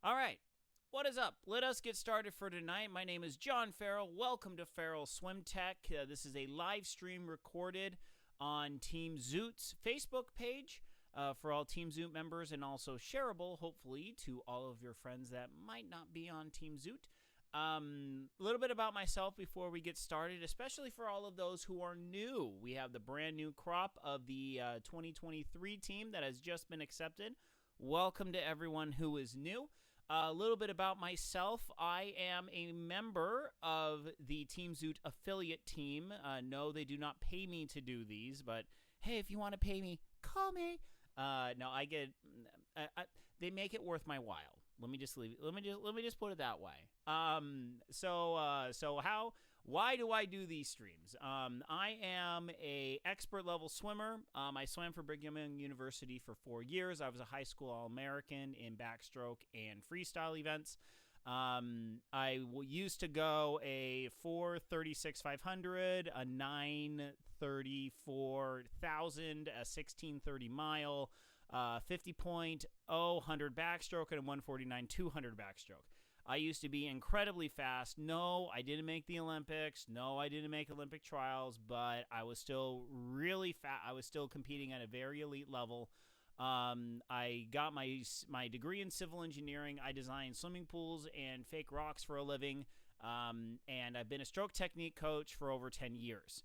All right. What is up? Let us get started for tonight. My name is John Farrell. Welcome to Farrell Swim Tech. This is a live stream recorded on Team Zoot's Facebook page for all Team Zoot members, and also shareable, hopefully, to all of your friends that might not be on Team Zoot. A little bit about myself before we get started, especially for all of those who are new. We have the brand new crop of the 2023 team that has just been accepted. Welcome to everyone who is new. A little bit about myself. I am a member of the Team Zoot affiliate team. No, they do not pay me to do these, but hey, if you want to pay me, call me. No, I get. They make it worth my while. Let me just leave it. Let me just put it that way. Why do I do these streams? I am a expert level swimmer. I swam for Brigham Young University for 4 years. I was a high school All-American in backstroke and freestyle events. I used to go a 4:36,500, a 9:34,000, a 16:30 mile, 50.0 100 backstroke, and a 1:49,200 backstroke. I used to be incredibly fast. No, I didn't make the Olympics. No, I didn't make Olympic trials, but I was still really fast. I was still competing at a very elite level. I got my degree in civil engineering. I designed swimming pools and fake rocks for a living, and I've been a stroke technique coach for over 10 years.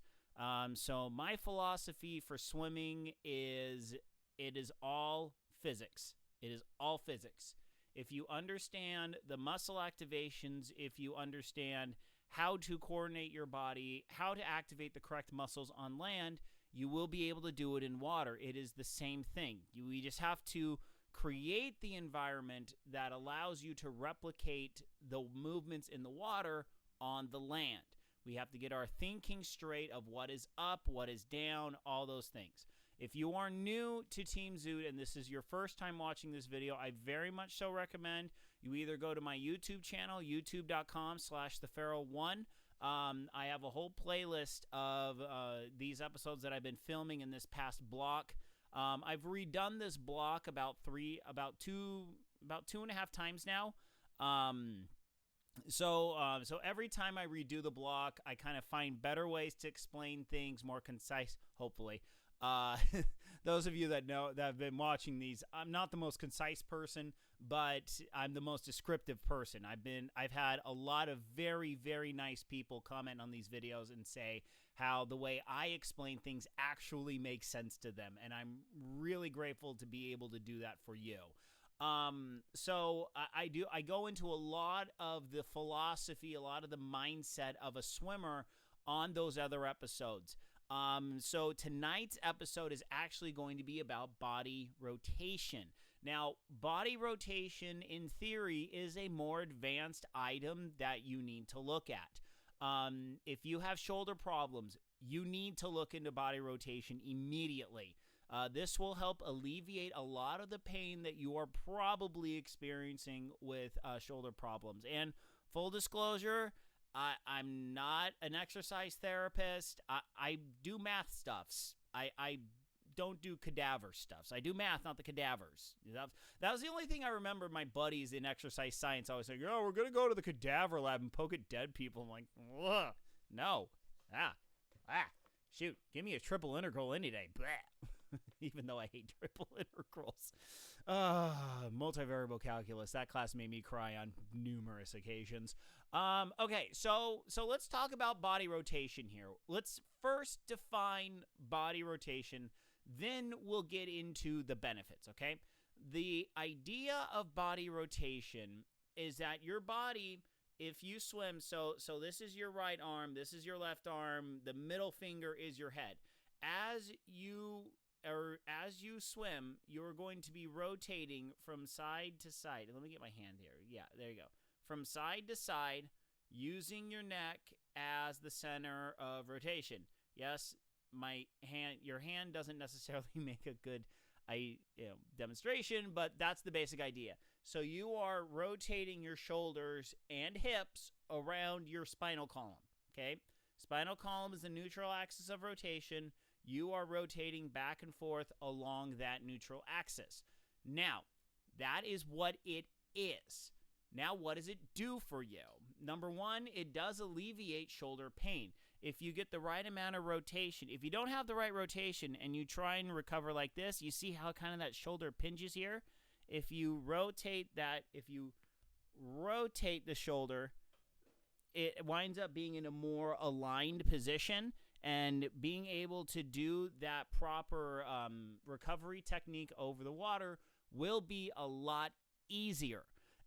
So my philosophy for swimming is it is all physics. It is all physics. If you understand the muscle activations, if you understand how to coordinate your body, how to activate the correct muscles on land, you will be able to do it in water. It is the same thing. We just have to create the environment that allows you to replicate the movements in the water on the land. We have to get our thinking straight of what is up, what is down, all those things. If you are new to Team Zoot and this is your first time watching this video, I very much so recommend you either go to my YouTube channel, youtube.com/thefarrell1. I have a whole playlist of these episodes that I've been filming in this past block. I've redone this block about two and a half times now. So every time I redo the block, I kind of find better ways to explain things, more concise, hopefully. Those of you that have been watching these, I'm not the most concise person, but I'm the most descriptive person. I've had a lot of very, very nice people comment on these videos and say how the way I explain things actually makes sense to them, and I'm really grateful to be able to do that for you. So I go into a lot of the philosophy, a lot of the mindset of a swimmer on those other episodes. So tonight's episode is actually going to be about body rotation. Now, body rotation in theory is a more advanced item that you need to look at. If you have shoulder problems, you need to look into body rotation immediately. This will help alleviate a lot of the pain that you are probably experiencing with shoulder problems. And full disclosure, I'm not an exercise therapist. I do math stuffs. I don't do cadaver stuffs. I do math, not the cadavers. That was the only thing I remember my buddies in exercise science always saying, oh, we're going to go to the cadaver lab and poke at dead people. I'm like, ugh, no. Shoot, give me a triple integral any day. Blah. Even though I hate triple integrals. Multivariable calculus. That class made me cry on numerous occasions. Okay, so let's talk about body rotation here. Let's first define body rotation, then we'll get into the benefits, okay? The idea of body rotation is that your body, if you swim, so this is your right arm, this is your left arm, the middle finger is your head. As you swim, you're going to be rotating from side to side. Let me get my hand here. Yeah, there you go. From side to side, using your neck as the center of rotation. Yes, your hand doesn't necessarily make a good demonstration, but that's the basic idea. So you are rotating your shoulders and hips around your spinal column, okay? Spinal column is the neutral axis of rotation. You are rotating back and forth along that neutral axis. Now, that is what it is. Now, what does it do for you? Number one, it does alleviate shoulder pain. If you get the right amount of rotation, if you don't have the right rotation and you try and recover like this, you see how kind of that shoulder pinches here? If you rotate the shoulder, it winds up being in a more aligned position, and being able to do that proper recovery technique over the water will be a lot easier.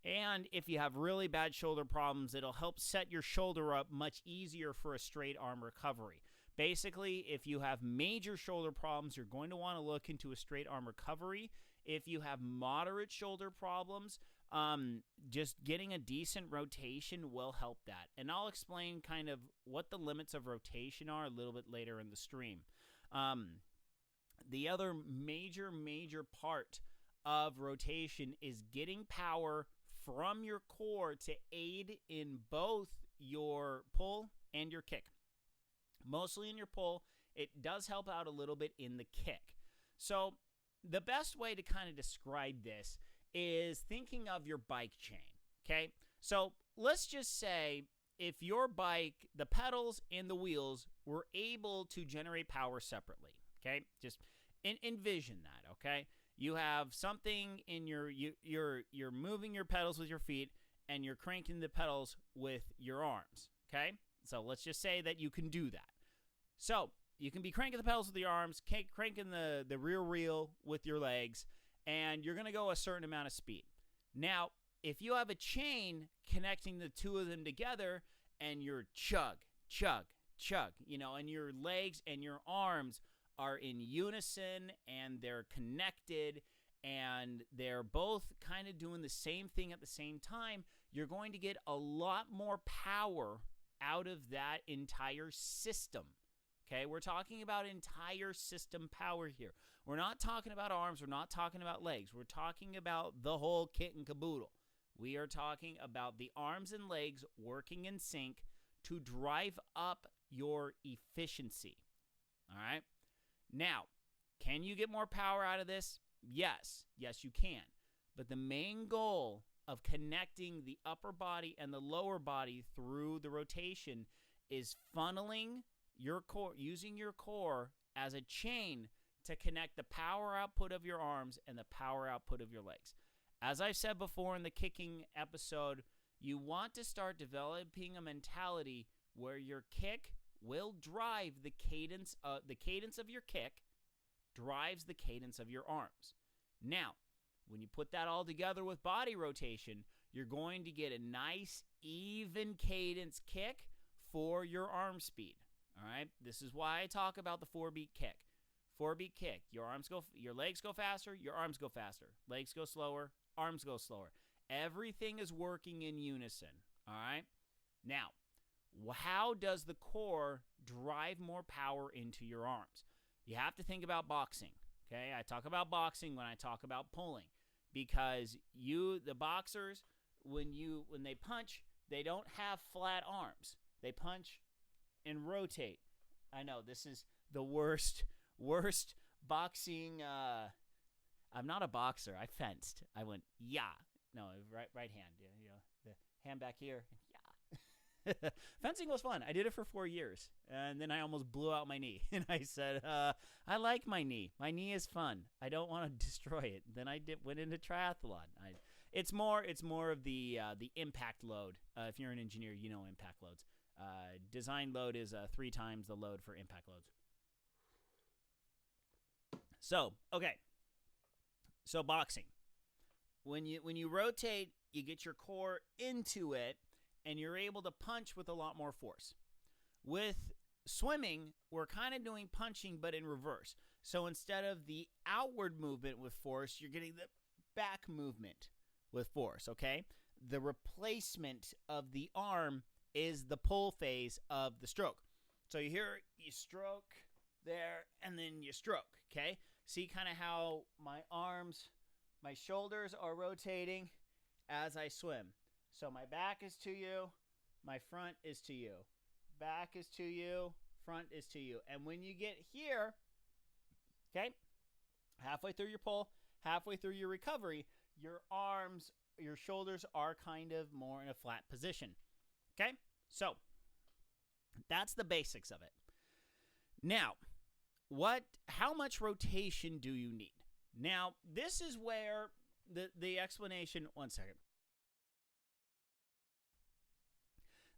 And if you have really bad shoulder problems, it'll help set your shoulder up much easier for a straight arm recovery. Basically, if you have major shoulder problems, you're going to want to look into a straight arm recovery. If you have moderate shoulder problems, just getting a decent rotation will help that. And I'll explain kind of what the limits of rotation are a little bit later in the stream. The other major part of rotation is getting power from your core to aid in both your pull and your kick. Mostly in your pull. It does help out a little bit in the kick. So the best way to kind of describe this is thinking of your bike chain, okay? So let's just say if your bike, the pedals and the wheels, were able to generate power separately, okay? Just envision that, okay? You have something in you're moving your pedals with your feet, and you're cranking the pedals with your arms, okay? So let's just say that you can do that. So you can be cranking the pedals with your arms, cranking the rear wheel with your legs, and you're going to go a certain amount of speed. Now, if you have a chain connecting the two of them together, and you're chug, and your legs and your arms are in unison, and they're connected, and they're both kind of doing the same thing at the same time, you're going to get a lot more power out of that entire system. Okay, we're talking about entire system power here. We're not talking about arms. We're not talking about legs. We're talking about the whole kit and caboodle. We are talking about the arms and legs working in sync to drive up your efficiency. All right? Now, can you get more power out of this? Yes. Yes, you can. But the main goal of connecting the upper body and the lower body through the rotation is funneling your core, using your core as a chain to connect the power output of your arms and the power output of your legs. As I've said before in the kicking episode, you want to start developing a mentality where your kick will drive the cadence of your kick drives the cadence of your arms. Now, when you put that all together with body rotation, you're going to get a nice even cadence kick for your arm speed. All right? This is why I talk about the 4-beat kick. 4-beat kick. Your legs go faster, your arms go faster. Legs go slower, arms go slower. Everything is working in unison. All right? Now, how does the core drive more power into your arms? You have to think about boxing. Okay? I talk about boxing when I talk about pulling, because the boxers, when they punch, they don't have flat arms. They punch and rotate. I know this is the worst boxing. I'm not a boxer. I fenced. I went yeah. No, right hand. You know, the hand back here. Yeah. Fencing was fun. I did it for 4 years, and then I almost blew out my knee. And I said, I like my knee. My knee is fun. I don't want to destroy it. Then I went into triathlon. It's more of the impact load. If you're an engineer, you know impact loads. Design load is 3 times the load for impact loads. So, okay. So boxing. When you rotate, you get your core into it, and you're able to punch with a lot more force. With swimming, we're kind of doing punching, but in reverse. So instead of the outward movement with force, you're getting the back movement with force, okay? The replacement of the arm is the pull phase of the stroke. So you stroke there, and then you stroke, okay? See kind of how my shoulders are rotating as I swim. So my back is to you, my front is to you. Back is to you, front is to you. And when you get here, okay, halfway through your pull, halfway through your recovery, your arms, your shoulders are kind of more in a flat position. Okay? So, that's the basics of it. Now, how much rotation do you need? Now, this is where the explanation, one second.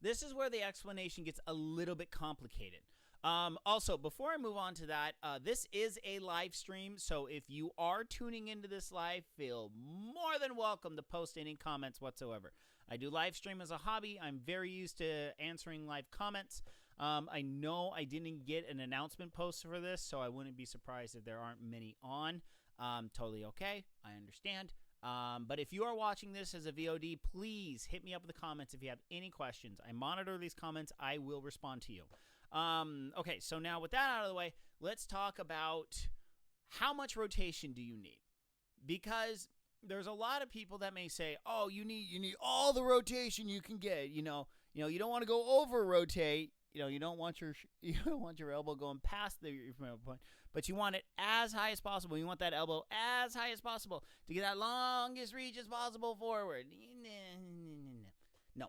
This is where the explanation gets a little bit complicated. Also, before I move on to that, this is a live stream, so if you are tuning into this live, feel more than welcome to post any comments whatsoever. I do live stream as a hobby. I'm very used to answering live comments. I know I didn't get an announcement post for this, so I wouldn't be surprised if there aren't many on. Totally okay. I understand. But if you are watching this as a VOD, please hit me up in the comments if you have any questions. I monitor these comments. I will respond to you. Okay, so now with that out of the way, let's talk about how much rotation do you need? Because there's a lot of people that may say, "Oh, you need all the rotation you can get." You don't want to go over rotate. You don't want your elbow going past the point, but you want it as high as possible. You want that elbow as high as possible to get that longest reach as possible forward. No.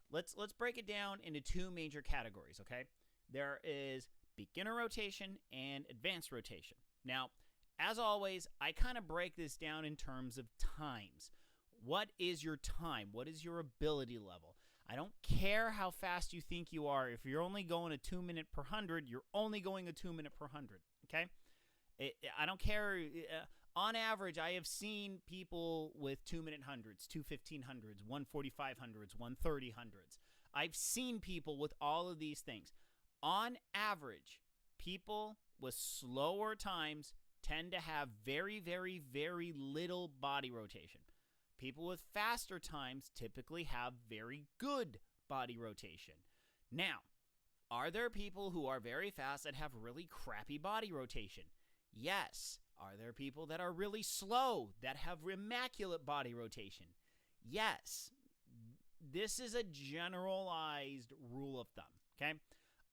Let's break it down into two major categories, okay? There is beginner rotation and advanced rotation. Now, as always, I kind of break this down in terms of times. What is your time? What is your ability level? I don't care how fast you think you are. If you're only going a 2 minute per 100, you're only going a 2 minute per 100, okay? I don't care. On average, I have seen people with 2 minute hundreds, 2 1500s, 145 hundreds, 130 hundreds. I've seen people with all of these things. On average, people with slower times tend to have very, very, very little body rotation. People with faster times typically have very good body rotation. Now, are there people who are very fast that have really crappy body rotation? Yes. Are there people that are really slow that have immaculate body rotation? Yes. This is a generalized rule of thumb, okay?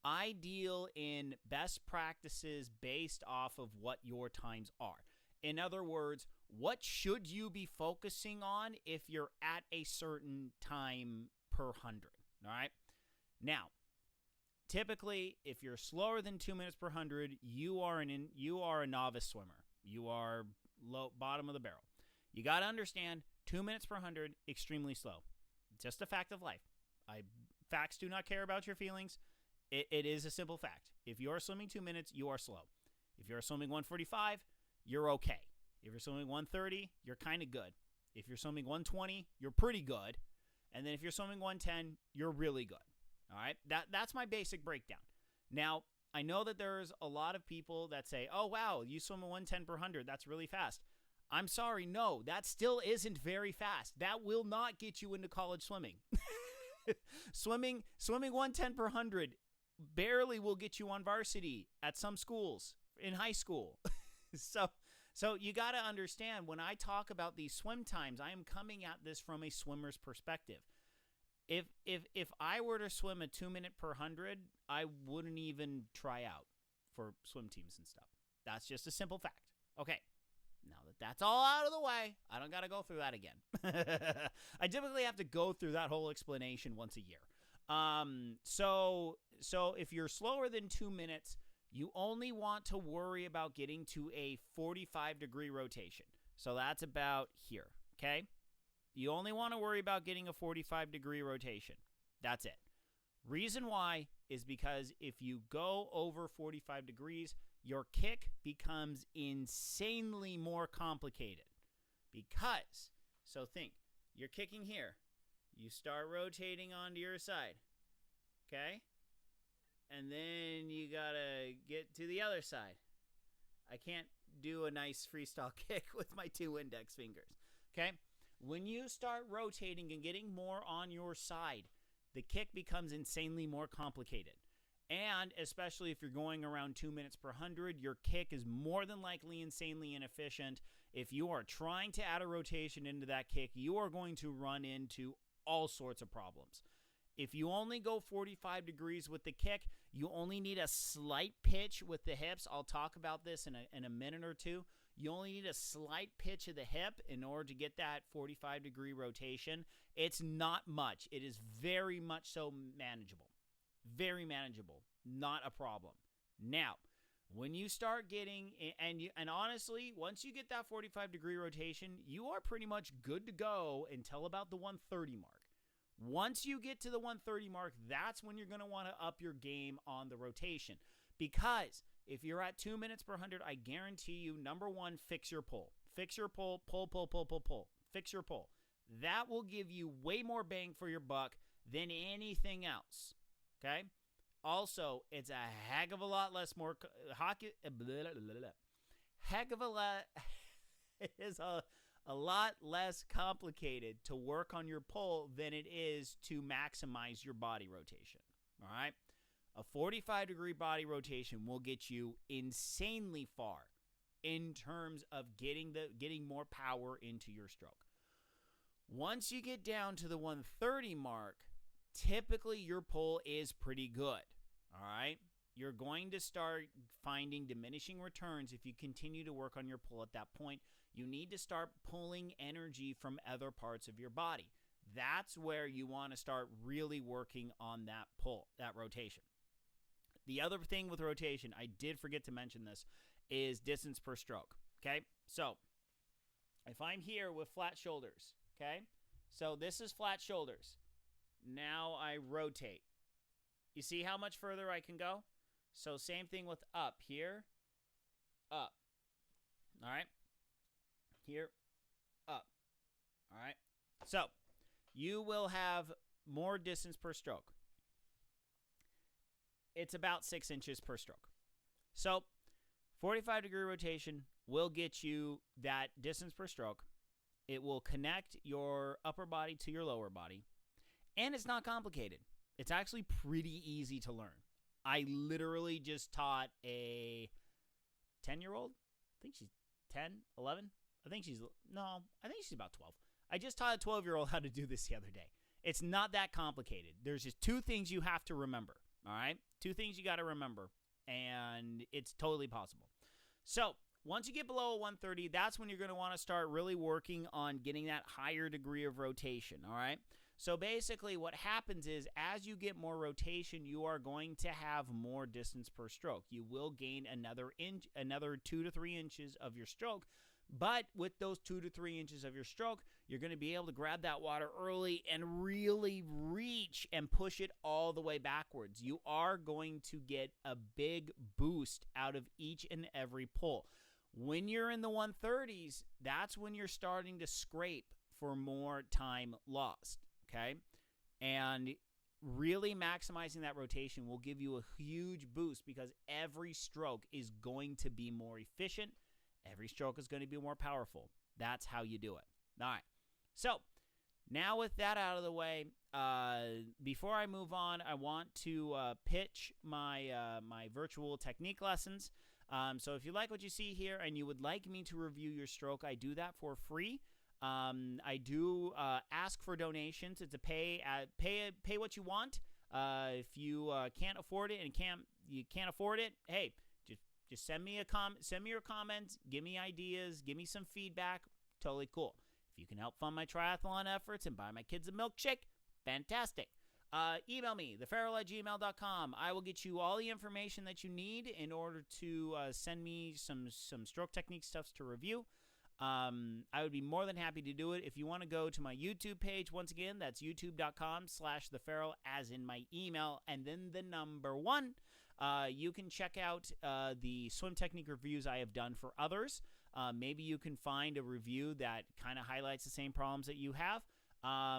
I deal in best practices based off of what your times are. In other words, what should you be focusing on if you're at a certain time per 100, all right? Now, typically, if you're slower than 2 minutes per 100, you are a novice swimmer. You are bottom of the barrel. You got to understand, 2 minutes per 100, extremely slow. Just a fact of life. Facts do not care about your feelings. It is a simple fact. If you're swimming 2 minutes, you are slow. If you're swimming 145, you're okay. If you're swimming 130, you're kind of good. If you're swimming 120, you're pretty good. And then if you're swimming 110, you're really good. All right? That's my basic breakdown. Now, I know that there's a lot of people that say, "Oh, wow, you swim a 110 per 100. That's really fast." I'm sorry, no, that still isn't very fast. That will not get you into college swimming. Swimming 110 per 100 barely will get you on varsity at some schools in high school. So you got to understand, when I talk about these swim times, I am coming at this from a swimmer's perspective. If I were to swim a 2 minute per 100, I wouldn't even try out for swim teams and stuff. That's just a simple fact. Okay. Now that that's all out of the way, I don't got to go through that again. I typically have to go through that whole explanation once a year. So if you're slower than 2 minutes, you only want to worry about getting to a 45-degree rotation. So that's about here, okay? You only want to worry about getting a 45-degree rotation. That's it. Reason why is because if you go over 45 degrees, your kick becomes insanely more complicated. So think, you're kicking here. You start rotating onto your side, okay? And then you gotta get to the other side. I can't do a nice freestyle kick with my 2 index fingers, okay? When you start rotating and getting more on your side, the kick becomes insanely more complicated. And especially if you're going around 2 minutes per 100, your kick is more than likely insanely inefficient. If you are trying to add a rotation into that kick, you are going to run into all sorts of problems. If you only go 45 degrees with the kick, you only need a slight pitch with the hips. I'll talk about this in a minute or two. You only need a slight pitch of the hip in order to get that 45-degree rotation. It's not much. It is very much so manageable. Very manageable. Not a problem. Now, when you start getting, and honestly, once you get that 45-degree rotation, you are pretty much good to go until about the 130 mark. Once you get to the 130 mark, that's when you're going to want to up your game on the rotation. Because if you're at 2 minutes per 100, I guarantee you, number one, fix your pull. Fix your pull, pull. Fix your pull. That will give you way more bang for your buck than anything else. Okay? Also, it's a heck of a lot less more it is a lot less complicated to work on your pull than it is to maximize your body rotation. All right? A 45-degree body rotation will get you insanely far in terms of getting more power into your stroke. Once you get down to the 130 mark, typically your pull is pretty good. All right? You're going to start finding diminishing returns if you continue to work on your pull at that point. You need to start pulling energy from other parts of your body. That's where you want to start really working on that pull, that rotation. The other thing with rotation, I did forget to mention this, is distance per stroke. Okay? So, if I'm here with flat shoulders, okay? So, this is flat shoulders. Now I rotate. You see how much further I can go? So same thing with up. Here, up. All right? Here, up. All right? So you will have more distance per stroke. It's about 6 inches per stroke. So 45-degree rotation will get you that distance per stroke. It will connect your upper body to your lower body. And it's not complicated. It's actually pretty easy to learn. I literally just taught a 10-year-old. I think she's 10, 11. I think she's about 12. I just taught a 12-year-old how to do this the other day. It's not that complicated. There's just 2 things you have to remember, all right? 2 things you got to remember, and it's totally possible. So once you get below a 130, that's when you're going to want to start really working on getting that higher degree of rotation, all right? So basically what happens is as you get more rotation, you are going to have more distance per stroke. You will gain another 2 to 3 inches of your stroke. But with those 2 to 3 inches of your stroke, you're going to be able to grab that water early and really reach and push it all the way backwards. You are going to get a big boost out of each and every pull. When you're in the 130s, that's when you're starting to scrape for more time lost. Okay, and really maximizing that rotation will give you a huge boost because every stroke is going to be more efficient. Every stroke is going to be more powerful. That's how you do it. All right. So now with that out of the way, before I move on, I want to pitch my my virtual technique lessons. So if you like what you see here and you would like me to review your stroke, I do that for free. I do ask for donations. It's a pay what you want. If you can't afford it and you can't afford it, hey, just send me your comments, give me ideas, give me some feedback. Totally cool. If you can help fund my triathlon efforts and buy my kids a milkshake, fantastic. Email me, theferal@gmail.com. I will get you all the information that you need in order to send me some stroke technique stuff to review. I would be more than happy to do it. If you want to go to my YouTube page, once again, that's youtube.com/theferal, as in my email, and then the number 1. You can check out the swim technique reviews I have done for others. Maybe you can find a review that kind of highlights the same problems that you have.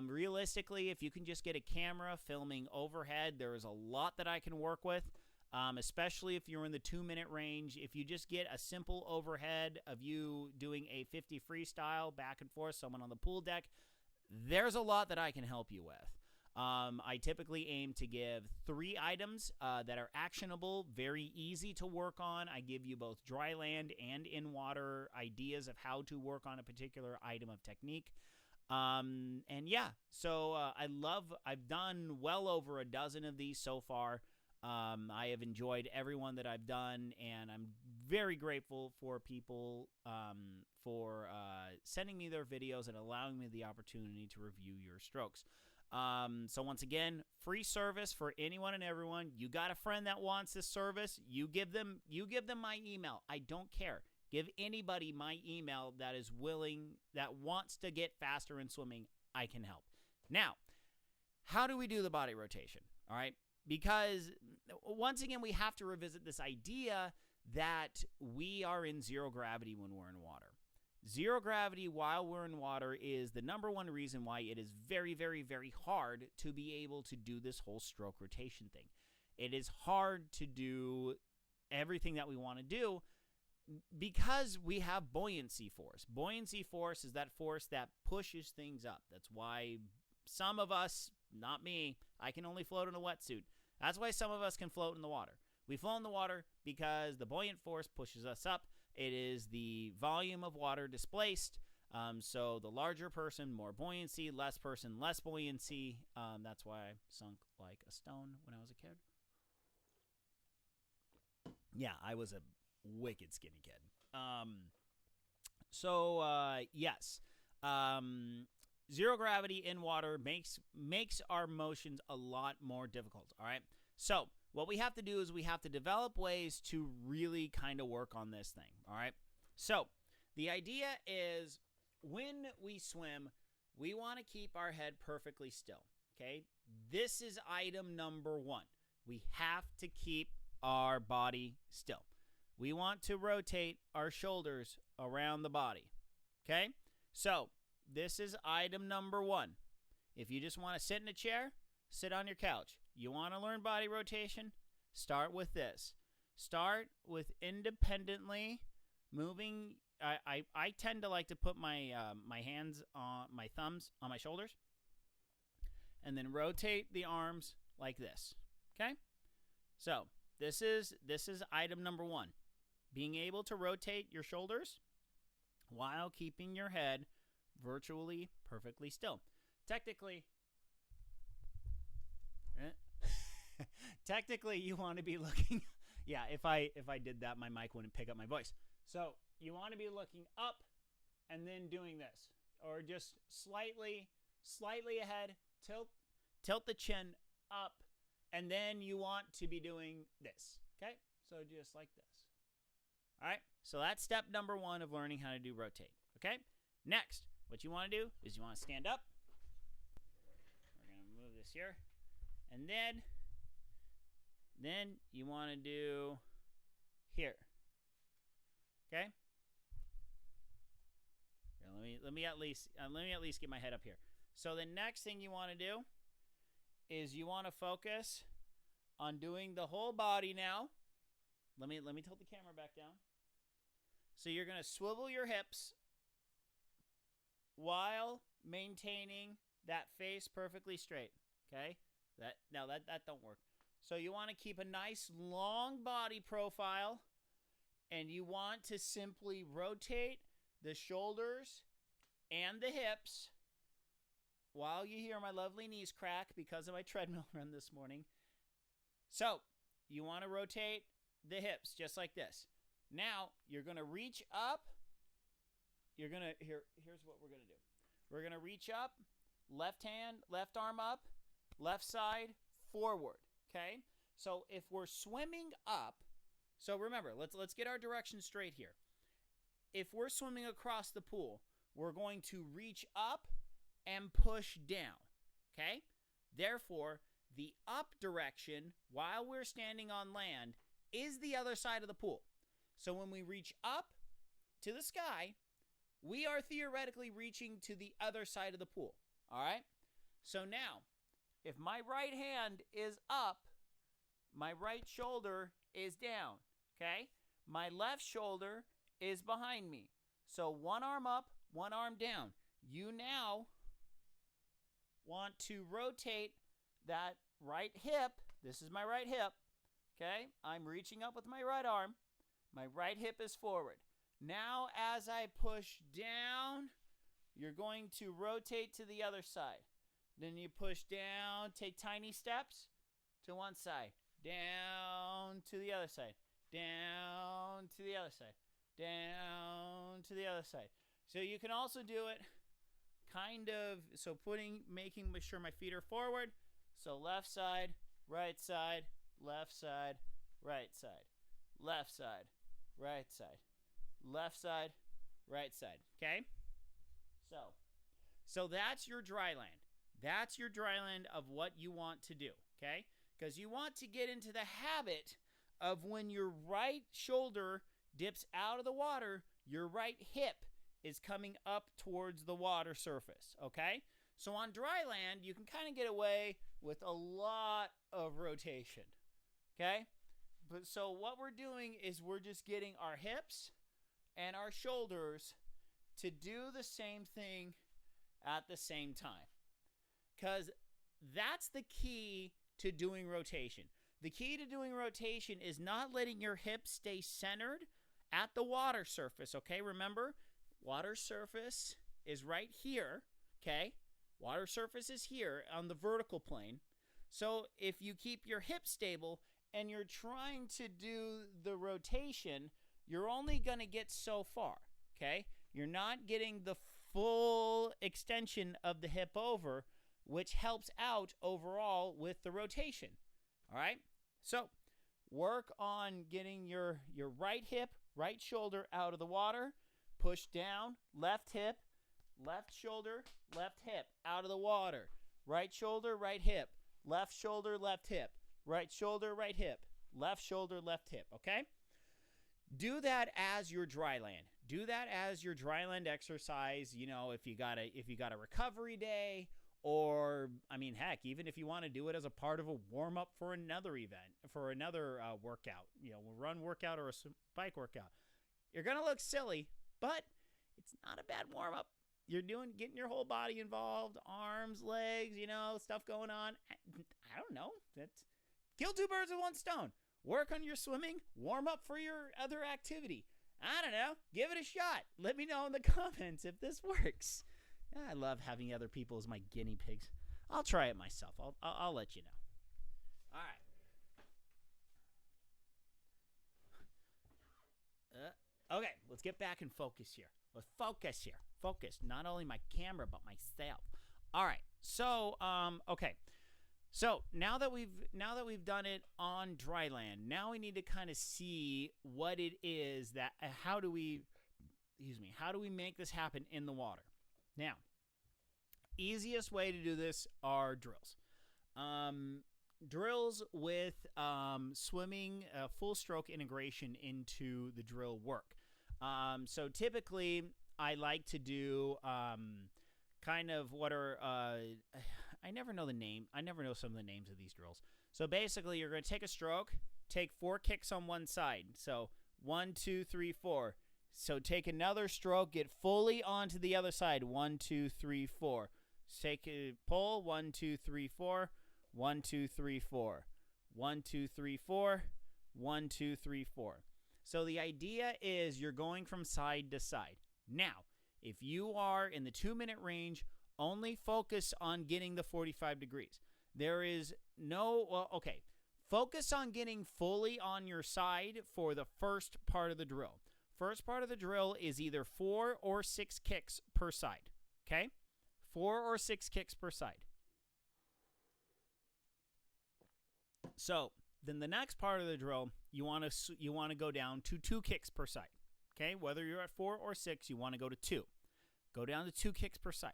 Realistically, if you can just get a camera filming overhead, there is a lot that I can work with. Especially if you're in the 2-minute range. If you just get a simple overhead of you doing a 50 freestyle back and forth, someone on the pool deck, there's a lot that I can help you with. I typically aim to give 3 items that are actionable, very easy to work on. I give you both dry land and in-water ideas of how to work on a particular item of technique. And yeah, so I've done well over a dozen of these so far. I have enjoyed every one that I've done, and I'm very grateful for people for sending me their videos and allowing me the opportunity to review your strokes. So once again, free service for anyone and everyone. You got a friend that wants this service, you give them my email. I don't care. Give anybody my email that is willing, that wants to get faster in swimming. I can help. Now, how do we do the body rotation? All right? Because once again, we have to revisit this idea that we are in zero gravity when we're in water. Zero gravity while we're in water is the number one reason why it is very, very, very hard to be able to do this whole stroke rotation thing. It is hard to do everything that we want to do because we have buoyancy force. Buoyancy force is that force that pushes things up. That's why some of us, not me, I can only float in a wetsuit. That's why some of us can float in the water. We float in the water because the buoyant force pushes us up. It is the volume of water displaced. So the larger person, more buoyancy, less person, less buoyancy. That's why I sunk like a stone when I was a kid. Yeah, I was a wicked skinny kid. Yes. Zero gravity in water makes our motions a lot more difficult, all right? So what we have to do is we have to develop ways to really kind of work on this thing, all right? So the idea is when we swim, we want to keep our head perfectly still, okay? This is item number one. We have to keep our body still. We want to rotate our shoulders around the body, okay? So this is item number one. If you just want to sit in a chair, sit on your couch. You want to learn body rotation? Start with this. Start with independently moving. I tend to like to put my my hands on my thumbs on my shoulders and then rotate the arms like this. Okay? So this is item number one. Being able to rotate your shoulders while keeping your head virtually perfectly still. Technically, you want to be looking. Yeah, if I did that, my mic wouldn't pick up my voice. So you want to be looking up and then doing this, or just slightly ahead. Tilt the chin up, and then you want to be doing this. Okay, so just like this. All right, so that's step number one of learning how to do rotate. Okay, next, what you want to do is you want to stand up. We're going to move this here. And then you want to do here. Okay? Here, let me at least get my head up here. So the next thing you want to do is you want to focus on doing the whole body now. Let me tilt the camera back down. So you're going to swivel your hips while maintaining that face perfectly straight. Okay? That don't work. So you want to keep a nice long body profile, and you want to simply rotate the shoulders and the hips while you hear my lovely knees crack because of my treadmill run this morning. So you want to rotate the hips just like this. Now you're going to reach up. Here's what we're going to do. We're going to reach up, left arm up, left side forward. Okay? So if we're swimming up, so remember, let's get our direction straight here. If we're swimming across the pool, we're going to reach up and push down. Okay? Therefore, the up direction while we're standing on land is the other side of the pool. So when we reach up to the sky, we are theoretically reaching to the other side of the pool. All right? So now, if my right hand is up, my right shoulder is down. Okay? My left shoulder is behind me. So one arm up, one arm down. You now want to rotate that right hip. This is my right hip. Okay? I'm reaching up with my right arm. My right hip is forward. Now, as I push down, you're going to rotate to the other side. Then you push down, take tiny steps to one side, down to the other side, down to the other side, down to the other side. So you can also do it kind of, so making sure my feet are forward. So left side, right side, left side, right side, left side, right side, left side, right side. Okay? So that's your dry land. That's your dry land of what you want to do. Okay? Because you want to get into the habit of when your right shoulder dips out of the water, your right hip is coming up towards the water surface, okay? So on dry land, you can kind of get away with a lot of rotation, okay? But so what we're doing is we're just getting our hips and our shoulders to do the same thing at the same time, because that's the key to doing rotation. The key to doing rotation is not letting your hips stay centered at the water surface, okay? Remember, water surface is right here, okay? Water surface is here on the vertical plane. So if you keep your hips stable and you're trying to do the rotation, you're only going to get so far, okay? You're not getting the full extension of the hip over, which helps out overall with the rotation, all right? So work on getting your right hip, right shoulder out of the water. Push down, left hip, left shoulder, left hip, out of the water. Right shoulder, right hip, left shoulder, left hip, right shoulder, right hip, left shoulder, left hip, okay? Do that as your dry land. Do that as your dry land exercise, you know, if you got a recovery day, or, I mean, heck, even if you want to do it as a part of a warm-up for another event, for another workout, you know, a run workout or a bike workout. You're going to look silly, but it's not a bad warm-up. You're getting your whole body involved, arms, legs, you know, stuff going on. I don't know. Kill two birds with one stone. Work on your swimming, warm up for your other activity. I don't know. Give it a shot. Let me know in the comments if this works. I love having other people as my guinea pigs. I'll try it myself. I'll let you know. All right. Okay, let's get back and focus here. Let's focus here. Focus. Not only my camera, but myself. All right. So, okay. So now that we've done it on dry land, now we need to kind of see what it is that how do we make this happen in the water? Now, easiest way to do this are drills. Drills with swimming full stroke integration into the drill work. So typically, I like to do kind of what are I never know the name. I never know some of the names of these drills. So basically, you're going to take a stroke, take 4 kicks on one side. So 1, 2, 3, 4. So take another stroke, get fully onto the other side. 1, 2, 3, 4. Take a pull. 1, 2, 3, 4. 1, 2, 3, 4. 1, 2, 3, 4. 1, 2, 3, 4. So the idea is you're going from side to side. Now, if you are in the 2-minute range, only focus on getting the 45 degrees. There is okay. Focus on getting fully on your side for the first part of the drill. First part of the drill is either 4 or 6 kicks per side. Okay? 4 or 6 kicks per side. So, then the next part of the drill, you want to go down to 2 kicks per side. Okay? Whether you're at 4 or 6, you want to go to 2. Go down to 2 kicks per side.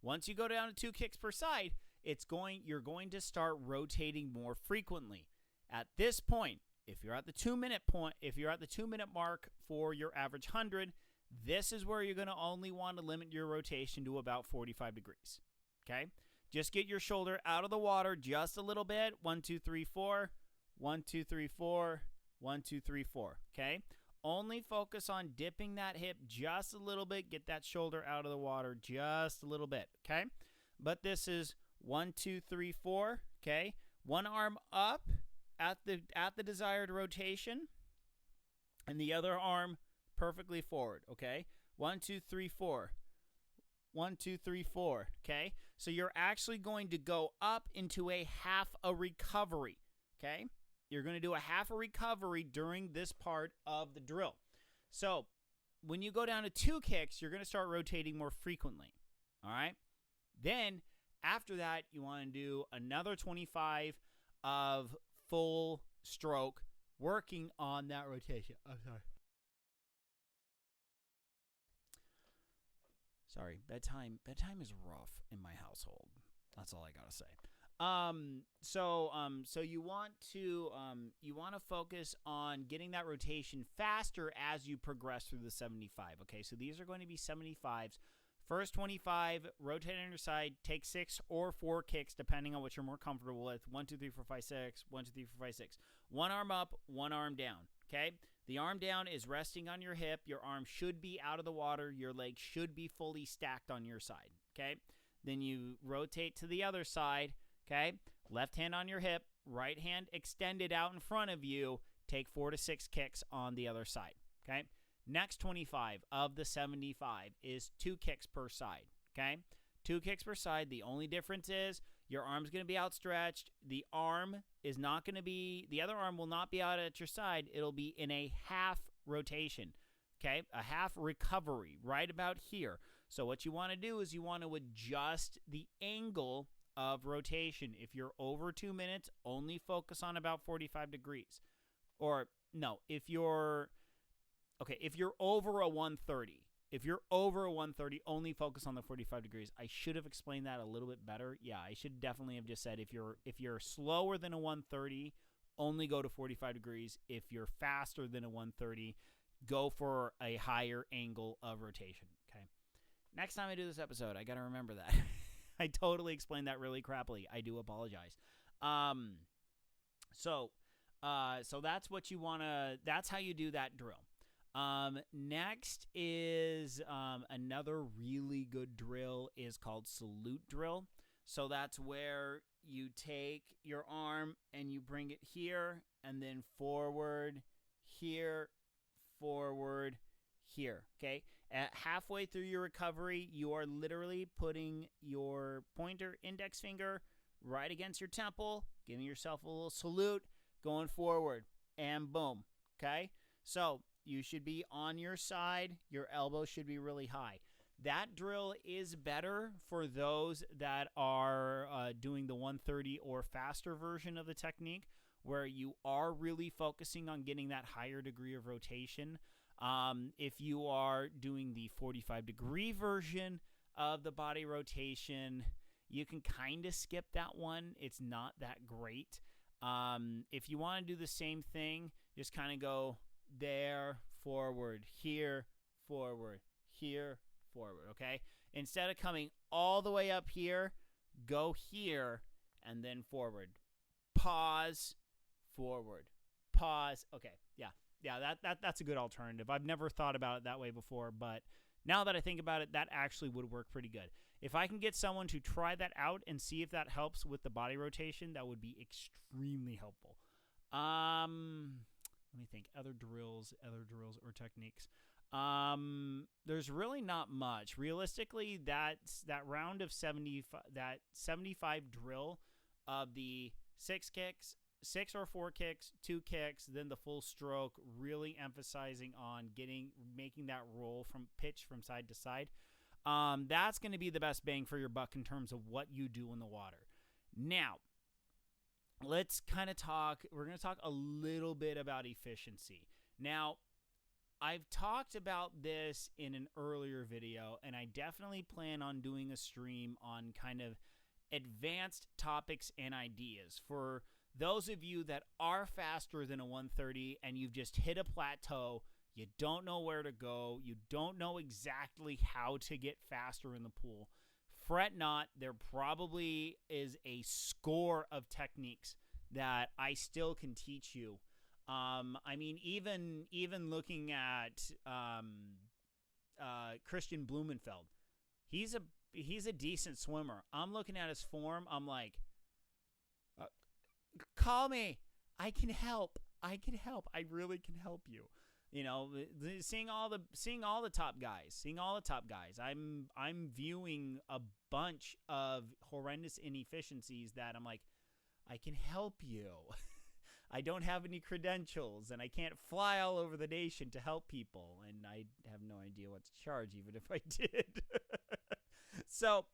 Once you go down to 2 kicks per side, you're going to start rotating more frequently. At this point, if you're at the 2-minute mark for your average 100, this is where you're going to only want to limit your rotation to about 45 degrees. Okay? Just get your shoulder out of the water just a little bit. 1, 2, 3, 4. 1, 2, 3, 4. 1, 2, 3, 4. Okay? Only focus on dipping that hip just a little bit. Get that shoulder out of the water just a little bit, okay? But this is 1, 2, 3, 4, okay? One arm up at the desired rotation, and the other arm perfectly forward, okay? 1, 2, 3, 4. 1, 2, 3, 4, okay? So you're actually going to go up into a half a recovery, okay? You're going to do a half a recovery during this part of the drill. So when you go down to 2 kicks, you're going to start rotating more frequently. All right? Then after that, you want to do another 25 of full stroke working on that rotation. I'm sorry. Sorry, bedtime is rough in my household. That's all I gotta say. So you want to focus on getting that rotation faster as you progress through the 75. Okay, so these are going to be 75s. First 25, rotate on your side, take 6 or 4 kicks depending on what you're more comfortable with. 1, 2, 3, 4, 5, 6. 1, 2, 3, 4, 5, 6. One arm up, one arm down. Okay. The arm down is resting on your hip. Your arm should be out of the water. Your leg should be fully stacked on your side. Okay. Then you rotate to the other side. Okay. Left hand on your hip, right hand extended out in front of you. Take 4 to 6 kicks on the other side. Okay. Next 25 of the 75 is 2 kicks per side. Okay. 2 kicks per side. The only difference is your arm's going to be outstretched. The arm is not going to be, the other arm will not be out at your side. It'll be in a half rotation, okay? A half recovery right about here. So what you want to do is you want to adjust the angle of rotation. If you're over 2 minutes, only focus on about 45 degrees. Or no, if you're over a 130, if you're over a 130, only focus on the 45 degrees. I should have explained that a little bit better. Yeah, I should definitely have just said if you're slower than a 130, only go to 45 degrees. If you're faster than a 130, go for a higher angle of rotation. Okay. Next time I do this episode, I got to remember that. I totally explained that really crappily. I do apologize. So that's what you want to, that's how you do that drill. Next is another really good drill is called salute drill. So that's where you take your arm and you bring it here and then forward, here, forward, here. Okay. At halfway through your recovery, you are literally putting your pointer index finger right against your temple, giving yourself a little salute, going forward, and boom. Okay. So you should be on your side. Your elbow should be really high. That drill is better for those that are doing the 130 or faster version of the technique, where you are really focusing on getting that higher degree of rotation. If you are doing the 45-degree version of the body rotation, you can kind of skip that one. It's not that great. If you want to do the same thing, just kind of go there, forward, here, forward, here, forward, okay? Instead of coming all the way up here, go here and then forward. Pause, forward, pause. Okay, yeah, that's a good alternative. I've never thought about it that way before, but now that I think about it, that actually would work pretty good. If I can get someone to try that out and see if that helps with the body rotation, that would be extremely helpful. Let me think. Other drills or techniques. There's really not much. Realistically, that round of 75, that 75 drill of the 6 kicks, 6 or 4 kicks, 2 kicks, then the full stroke, really emphasizing on making that roll from pitch from side to side. That's going to be the best bang for your buck in terms of what you do in the water. Now, let's kind of we're going to talk a little bit about efficiency. Now, I've talked about this in an earlier video, and I definitely plan on doing a stream on kind of advanced topics and ideas. For those of you that are faster than a 130 and you've just hit a plateau, you don't know where to go, you don't know exactly how to get faster in the pool, fret not. There probably is a score of techniques that I still can teach you. I mean, even looking at Christian Blumenfeld, he's a decent swimmer. I'm looking at his form. I'm like, call me. I can help. I really can help you. You know, seeing all the top guys. I'm viewing a bunch of horrendous inefficiencies that I'm like, I can help you. I don't have any credentials, and I can't fly all over the nation to help people, and I have no idea what to charge, even if I did. So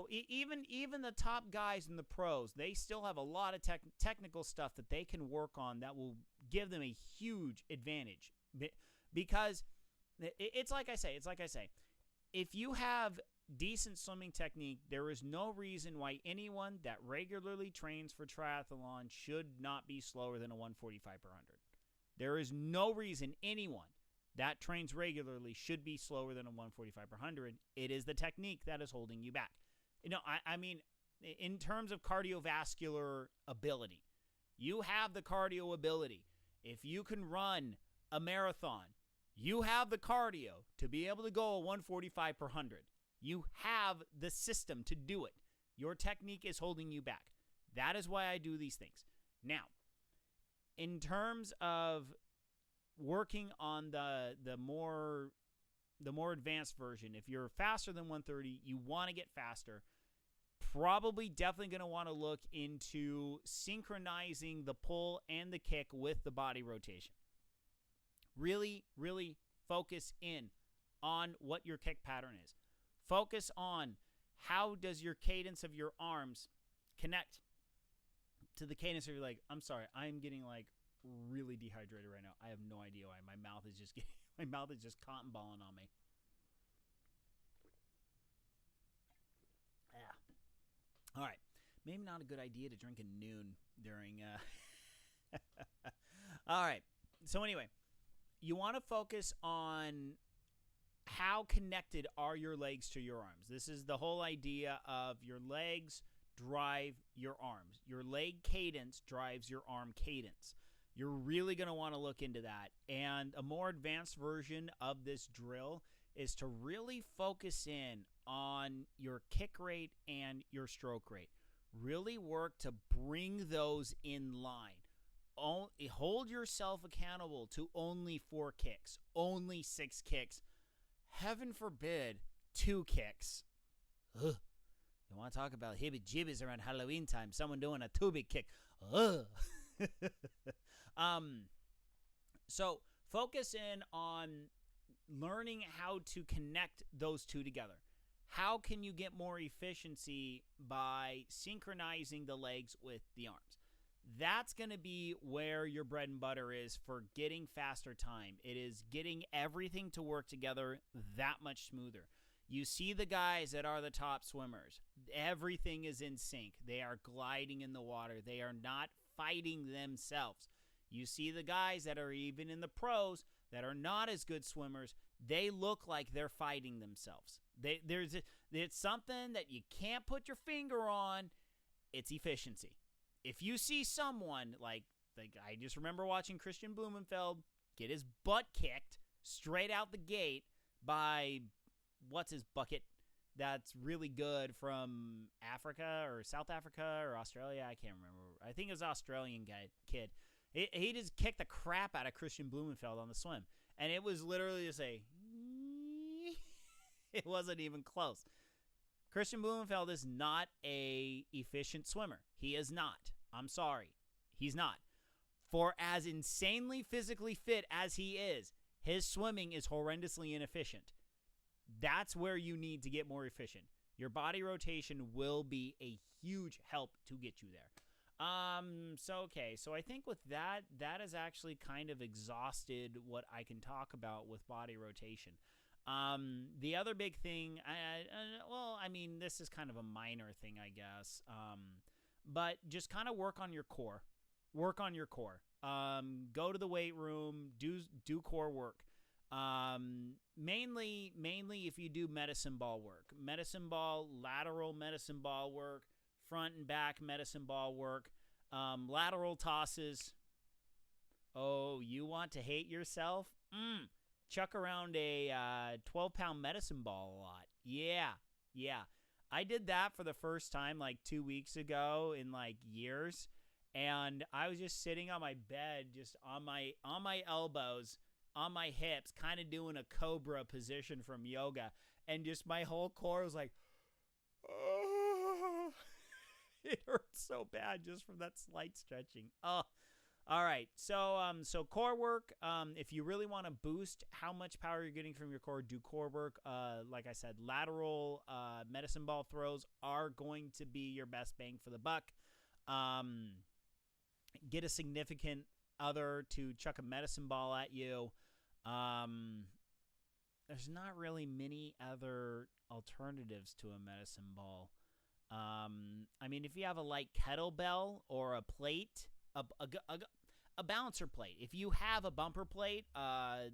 even the top guys in the pros, they still have a lot of technical stuff that they can work on that will give them a huge advantage. Because it's like I say, if you have decent swimming technique, there is no reason why anyone that regularly trains for triathlon should not be slower than a 145 per 100. There is no reason anyone that trains regularly should be slower than a 145 per 100. It is the technique that is holding you back. I mean, in terms of cardiovascular ability, you have the cardio ability. If you can run a marathon, you have the cardio to be able to go a 145 per 100. You have the system to do it. Your technique is holding you back. That is why I do these things. Now, in terms of working on the more advanced version, if you're faster than 130, you want to get faster, definitely going to want to look into synchronizing the pull and the kick with the body rotation. Really, really focus in on what your kick pattern is. Focus on how does your cadence of your arms connect to the cadence of your leg. I'm sorry, I'm getting really dehydrated right now. I have no idea why. My mouth is just cotton balling on me. Yeah. All right. Maybe not a good idea to drink at noon during All right. So anyway, you want to focus on how connected are your legs to your arms. This is the whole idea of your legs drive your arms. Your leg cadence drives your arm cadence. You're really going to want to look into that. And a more advanced version of this drill is to really focus in on your kick rate and your stroke rate. Really work to bring those in line. Hold yourself accountable to only 4 kicks, only 6 kicks. Heaven forbid, 2 kicks. Ugh. You want to talk about hibby-jibbies around Halloween time? Someone doing a 2-big kick. Ugh. So focus in on learning how to connect those two together. How can you get more efficiency by synchronizing the legs with the arms? That's going to be where your bread and butter is for getting faster time. It is getting everything to work together that much smoother. You see the guys that are the top swimmers. Everything is in sync. They are gliding in the water. They are not fighting themselves. You see the guys that are even in the pros that are not as good swimmers. They look like they're fighting themselves. It's something that you can't put your finger on. It's efficiency. If you see someone like I just remember watching Christian Blumenfeld get his butt kicked straight out the gate by what's his bucket that's really good from Africa or South Africa or Australia. I can't remember. I think it was an Australian kid. He just kicked the crap out of Christian Blumenfeld on the swim. And it was literally just it wasn't even close. Christian Blumenfeld is not a efficient swimmer. He is not. I'm sorry. He's not. For as insanely physically fit as he is, his swimming is horrendously inefficient. That's where you need to get more efficient. Your body rotation will be a huge help to get you there. So I think with that has actually kind of exhausted what I can talk about with body rotation. The other big thing, this is kind of a minor thing, I guess. But just kind of work on your core. Go to the weight room, do core work. Mainly if you do medicine ball work, lateral medicine ball work, front and back medicine ball work, lateral tosses. Oh, you want to hate yourself? Chuck around a 12-pound medicine ball a lot. Yeah. I did that for the first time 2 weeks ago in years, and I was just sitting on my bed, just on my elbows, on my hips, kind of doing a cobra position from yoga, and just my whole core was like, oh. It hurt so bad just from that slight stretching. Oh, All right, so core work. If you really want to boost how much power you're getting from your core, do core work. Like I said, lateral medicine ball throws are going to be your best bang for the buck. Get a significant other to chuck a medicine ball at you. There's not really many other alternatives to a medicine ball. I mean, if you have a light kettlebell or a plate, a bouncer plate. If you have a bumper plate,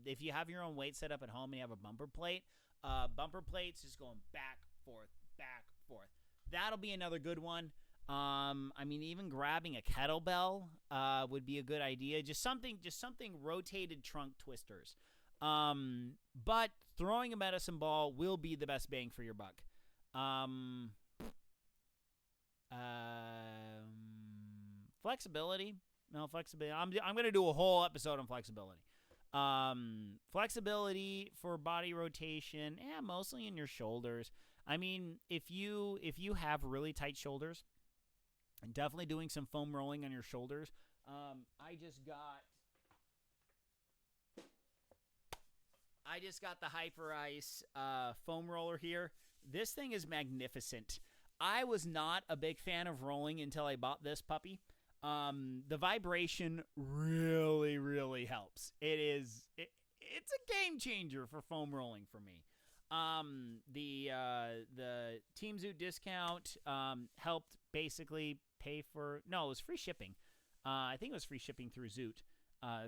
if you have your own weight set up at home and you have a bumper plates just going back, forth. That'll be another good one. I mean, even grabbing a kettlebell would be a good idea. Just something rotated trunk twisters. But throwing a medicine ball will be the best bang for your buck. Flexibility. No, flexibility. I'm going to do a whole episode on flexibility. Flexibility for body rotation, mostly in your shoulders. I mean, if you have really tight shoulders, definitely doing some foam rolling on your shoulders. I just got the Hyperice foam roller here. This thing is magnificent. I was not a big fan of rolling until I bought this puppy. The vibration really, really helps. It's a game changer for foam rolling for me. The Team Zoot discount helped basically pay for. No, it was free shipping. I think it was free shipping through Zoot.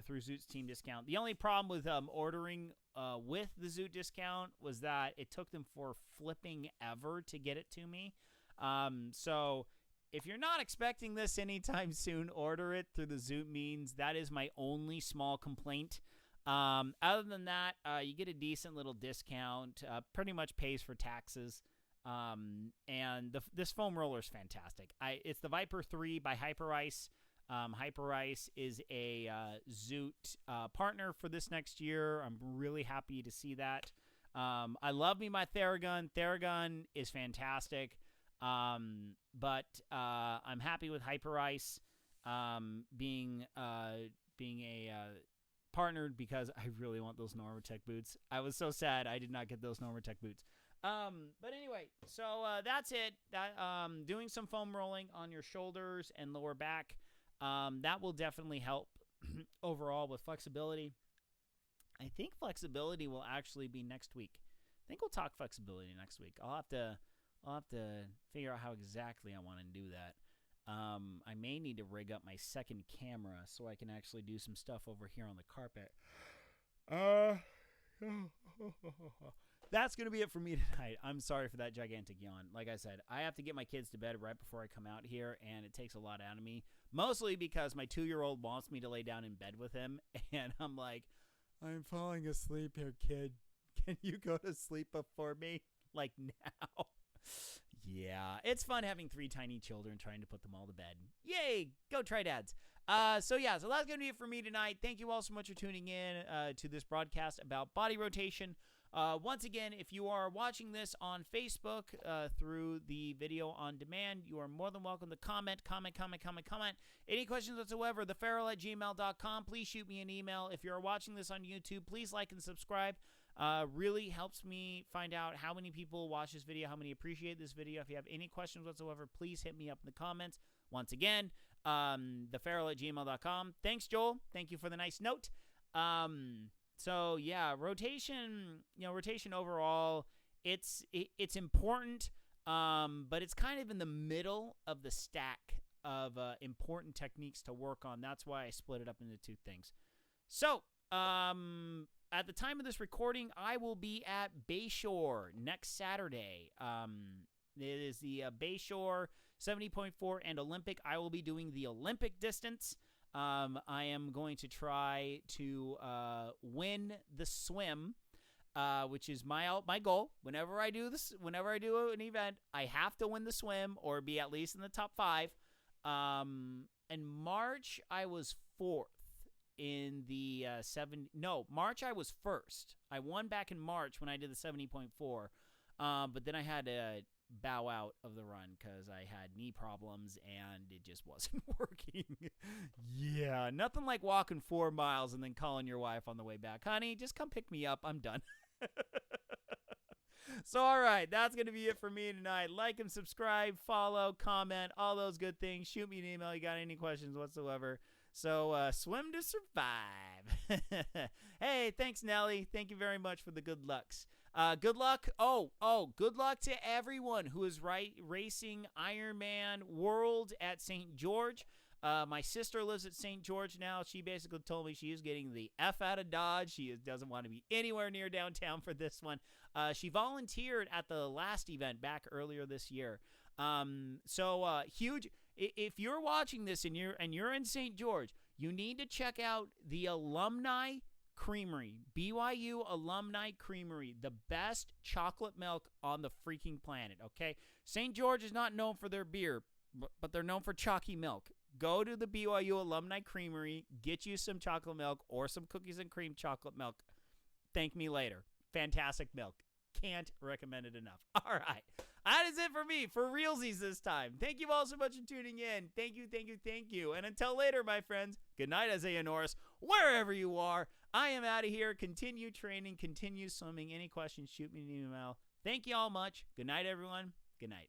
Through Zoot's team discount. The only problem with ordering with the Zoot discount was that it took them for flipping ever to get it to me. So if you're not expecting this anytime soon, order it through the Zoot means. That is my only small complaint. Other than that, you get a decent little discount. Pretty much pays for taxes. And this foam roller is fantastic. It's the Viper 3 by Hyperice. Hyperice is a Zoot partner for this next year. I'm really happy to see that. I love me my Theragun. Theragun is fantastic. But I'm happy with Hyperice being a partnered because I really want those Normatec boots. I was so sad I did not get those Normatec boots. But anyway, so that's it. Doing some foam rolling on your shoulders and lower back. That will definitely help overall with flexibility. I think flexibility will actually be next week. I think we'll talk flexibility next week. I'll have to figure out how exactly I want to do that. I may need to rig up my second camera so I can actually do some stuff over here on the carpet. That's going to be it for me tonight. I'm sorry for that gigantic yawn. Like I said, I have to get my kids to bed right before I come out here, and it takes a lot out of me. Mostly because my 2-year-old wants me to lay down in bed with him, and I'm like, I'm falling asleep here, kid. Can you go to sleep before me? Like now? Yeah, it's fun having 3 tiny children trying to put them all to bed. Yay! Go Tridads. So that's going to be it for me tonight. Thank you all so much for tuning in to this broadcast about body rotation. Once again, if you are watching this on Facebook through the video on demand, you are more than welcome to comment. Any questions whatsoever, theferal@gmail.com. Please shoot me an email. If you're watching this on YouTube, please like and subscribe. Really helps me find out how many people watch this video, how many appreciate this video. If you have any questions whatsoever, please hit me up in the comments. Once again, theferal@gmail.com. Thanks, Joel. Thank you for the nice note. So yeah, rotation overall, it's important, but it's kind of in the middle of the stack of important techniques to work on. That's why I split it up into 2 things. So, at the time of this recording, I will be at Bayshore next Saturday. It is the Bayshore 70.4 and Olympic. I will be doing the Olympic distance. I am going to try to win the swim, which is my goal. Whenever I do an event, I have to win the swim or be at least in the top 5. In March, I was 4th in the March I was 1st. I won back in March when I did the 70.4. But then I had bow out of the run because I had knee problems and it just wasn't working. Yeah, nothing like walking 4 miles and then calling your wife on the way back. Honey, just come pick me up. I'm done. So, all right, that's going to be it for me tonight. Like and subscribe, follow, comment, all those good things. Shoot me an email. You got any questions whatsoever. So, swim to survive. Hey, thanks, Nelly. Thank you very much for the good lucks. Good luck. Good luck to everyone who is racing Ironman World at St. George. My sister lives at St. George now. She basically told me she is getting the F out of Dodge. She doesn't want to be anywhere near downtown for this one. She volunteered at the last event back earlier this year. Huge. If you're watching this and you're in St. George, you need to check out the Alumni Creamery, BYU Alumni Creamery, the best chocolate milk on the freaking planet, okay? St. George is not known for their beer, but they're known for chalky milk. Go to the BYU Alumni Creamery, get you some chocolate milk or some cookies and cream chocolate milk. Thank me later. Fantastic milk. Can't recommend it enough. All right. That is it for me, for realsies this time. Thank you all so much for tuning in. Thank you, thank you, thank you. And until later, my friends, good night, Isaiah Norris, wherever you are. I am out of here. Continue training, continue swimming. Any questions, shoot me an email. Thank you all much. Good night, everyone. Good night.